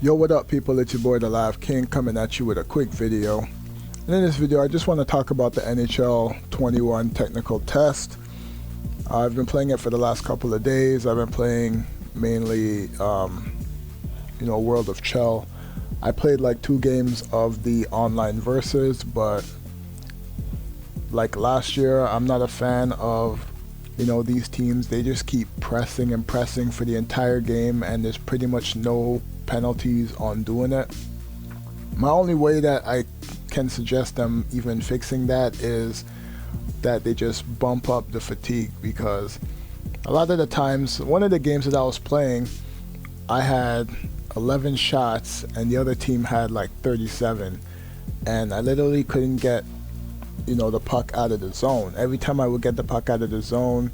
Yo, what up people, it's your boy the Live King coming at you with a quick video. And in this video I just want to talk about the NHL 21 technical test. I've been playing it for the last couple of days. I've been playing mainly World of Chell. I played like 2 games of the online versus, but like last year I'm not a fan of these teams. They just keep pressing and pressing for the entire game, and there's pretty much no penalties on doing it. My only way that I can suggest them even fixing that is that they just bump up the fatigue, because a lot of the times, one of the games that I was playing, I had 11 shots and the other team had like 37, and I literally couldn't get the puck out of the zone. Every time I would get the puck out of the zone,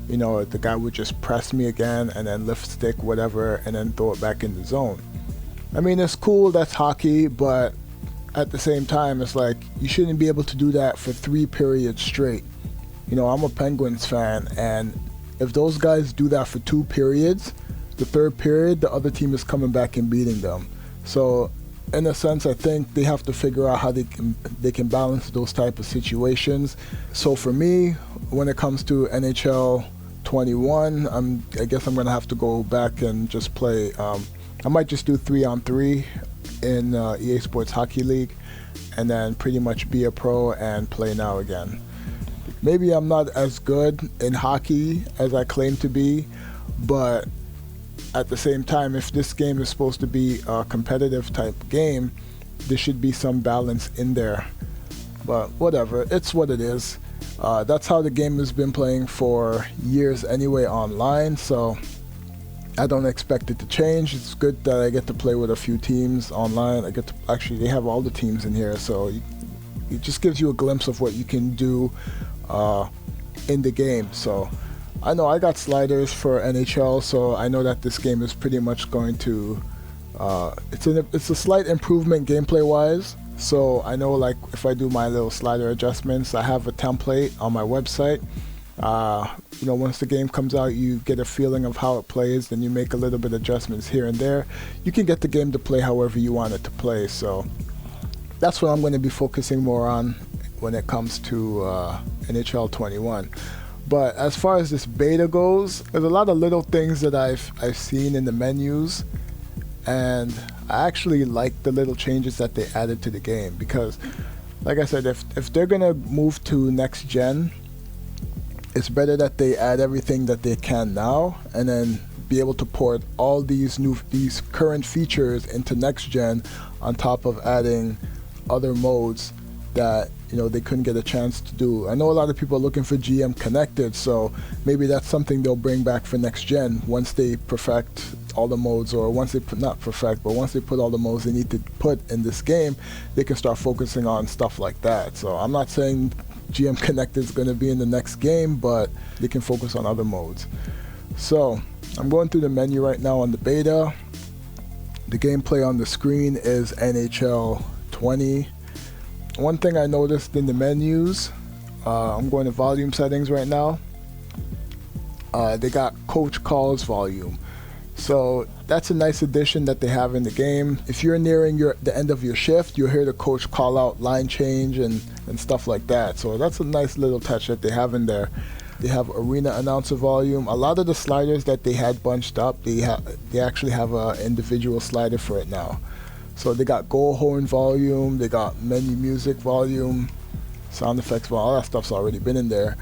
the guy would just press me again and then lift stick whatever and then throw it back in the zone. I mean, it's cool, that's hockey, but at the same time it's like you shouldn't be able to do that for 3 periods straight. I'm a Penguins fan, and if those guys do that for 2 periods, the 3rd period the other team is coming back and beating them. So in a sense, I think they have to figure out how they can balance those type of situations. So for me, when it comes to NHL 21, I guess I'm gonna have to go back and just play. I might just do 3-on-3 in EA Sports Hockey League, and then pretty much be a pro and play now again. Maybe I'm not as good in hockey as I claim to be, but at the same time, if this game is supposed to be a competitive type game, there should be some balance in there. But whatever, it's what it is. That's how the game has been playing for years anyway online, so I don't expect it to change. It's good that I get to play with a few teams online. Actually, they have all the teams in here, so it just gives you a glimpse of what you can do in the game. So I know I got sliders for NHL, so I know that this game is pretty much going to it's a slight improvement gameplay wise. So I know, like, if I do my little slider adjustments, I have a template on my website. Once the game comes out, you get a feeling of how it plays, then you make a little bit of adjustments here and there. You can get the game to play however you want it to play. So that's what I'm going to be focusing more on when it comes to NHL 21. But as far as this beta goes, there's a lot of little things that I've seen in the menus, and I actually like the little changes that they added to the game, because like I said, if they're gonna move to next gen, it's better that they add everything that they can now and then be able to port all these current features into next gen, on top of adding other modes that they couldn't get a chance to do. I know a lot of people are looking for GM connected, so maybe that's something they'll bring back for next gen once they perfect all the modes, or once they put all the modes they need to put in this game, they can start focusing on stuff like that. So I'm not saying GM connected is going to be in the next game, but they can focus on other modes. So I'm going through the menu right now on the beta. The gameplay on the screen is NHL 20. One thing I noticed in the menus, I'm going to volume settings right now. They got coach calls volume. So that's a nice addition that they have in the game. If you're nearing the end of your shift, you'll hear the coach call out line change and stuff like that. So that's a nice little touch that they have in there. They have arena announcer volume. A lot of the sliders that they had bunched up, they actually have an individual slider for it now. So they got goal horn volume, they got menu music volume, sound effects volume, all that stuff's already been in there.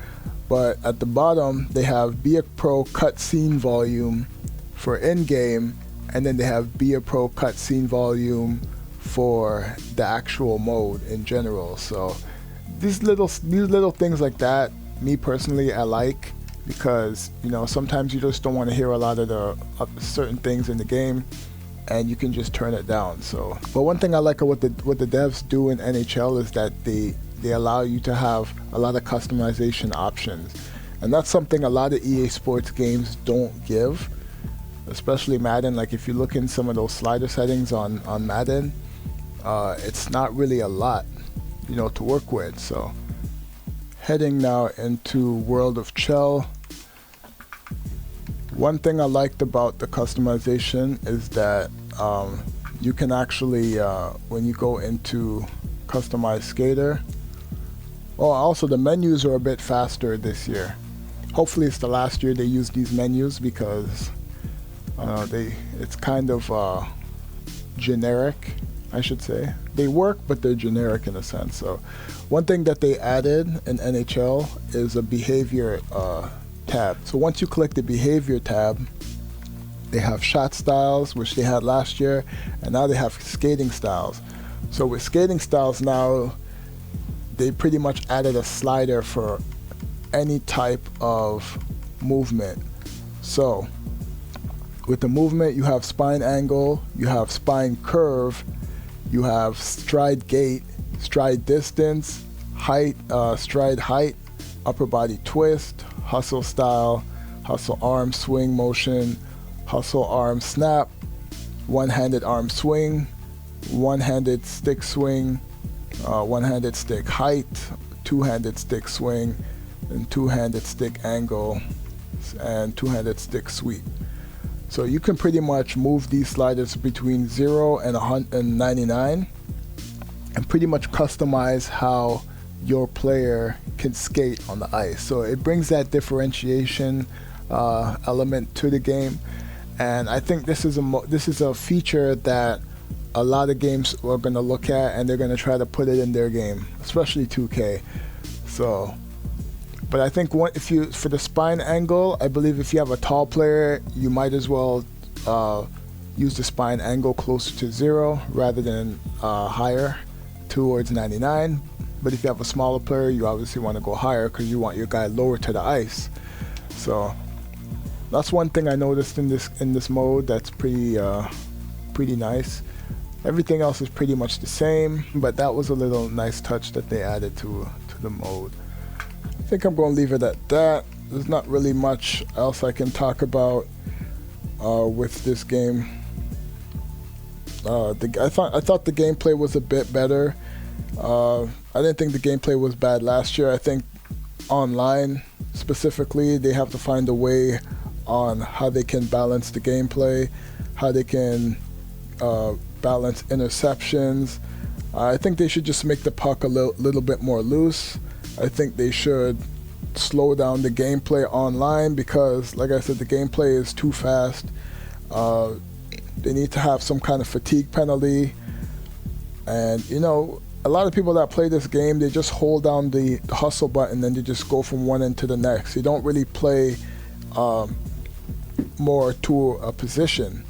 But at the bottom, they have Be a Pro cutscene volume for in-game, and then they have Be a Pro cutscene volume for the actual mode in general. So these little things like that, me personally, I like, because sometimes you just don't want to hear a lot of the certain things in the game, and you can just turn it down. So, but one thing I like what the devs do in NHL is that they allow you to have a lot of customization options, and that's something a lot of EA Sports games don't give, especially Madden. Like if you look in some of those slider settings on Madden, it's not really a lot to work with. So heading now into World of Chell. One thing I liked about the customization is that you can actually, when you go into customize skater, oh, also the menus are a bit faster this year. Hopefully it's the last year they use these menus, because it's kind of generic, I should say. They work, but they're generic in a sense. So one thing that they added in NHL is a behavior tab. So once you click the behavior tab, they have shot styles, which they had last year, and now they have skating styles. So with skating styles now, they pretty much added a slider for any type of movement. So with the movement, you have spine angle, you have spine curve, you have stride gait, stride distance, height, stride height, upper body twist, hustle style, hustle arm swing motion, hustle arm snap, one-handed arm swing, one-handed stick swing, one-handed stick height, two-handed stick swing, and two-handed stick angle, and two-handed stick sweep. So you can pretty much move these sliders between 0 and 99 and pretty much customize how your player can skate on the ice. So it brings that differentiation element to the game, and I think this is a feature that a lot of games are going to look at, and they're going to try to put it in their game, especially 2K. So, but I think for the spine angle, I believe if you have a tall player, you might as well use the spine angle closer to 0 rather than higher towards 99. But if you have a smaller player, you obviously want to go higher because you want your guy lower to the ice. So that's one thing I noticed in this mode that's pretty nice. Everything else is pretty much the same, but that was a little nice touch that they added to the mode. I think I'm going to leave it at that. There's not really much else I can talk about with this game. I thought the gameplay was a bit better. I didn't think the gameplay was bad last year. I think online specifically, they have to find a way on how they can balance the gameplay, how they can balance interceptions. I think they should just make the puck a little bit more loose. I think they should slow down the gameplay online because, like I said, the gameplay is too fast. They need to have some kind of fatigue penalty. And, you know, a lot of people that play this game, they just hold down the hustle button and they just go from one end to the next. They don't really play more to a position.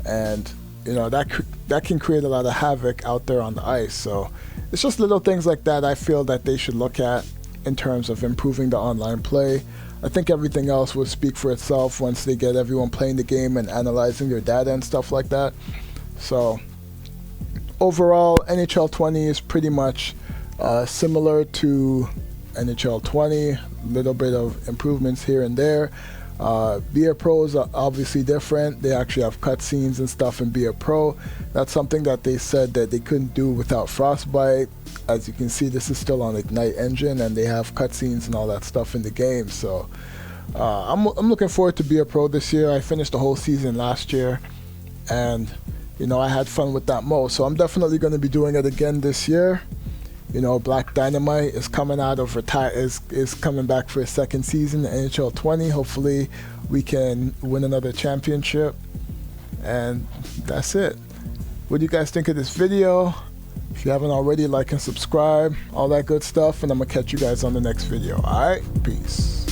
And, you know, that can create a lot of havoc out there on the ice. So it's just little things like that I feel that they should look at in terms of improving the online play. I think everything else will speak for itself once they get everyone playing the game and analyzing their data and stuff like that. So overall, NHL 20 is pretty much similar to NHL 20, a little bit of improvements here and there. BA Pros are obviously different. They actually have cutscenes and stuff in BA Pro. That's something that they said that they couldn't do without Frostbite. As you can see, this is still on Ignite Engine, and they have cutscenes and all that stuff in the game. So I'm looking forward to BA Pro this year. I finished the whole season last year, and you know, I had fun with that mode. So I'm definitely going to be doing it again this year. You know, Black Dynamite is coming out of is coming back for a second season in NHL 20. Hopefully we can win another championship. And that's it. What do you guys think of this video? If you haven't already, like and subscribe, all that good stuff, and I'm gonna catch you guys on the next video. Alright, peace.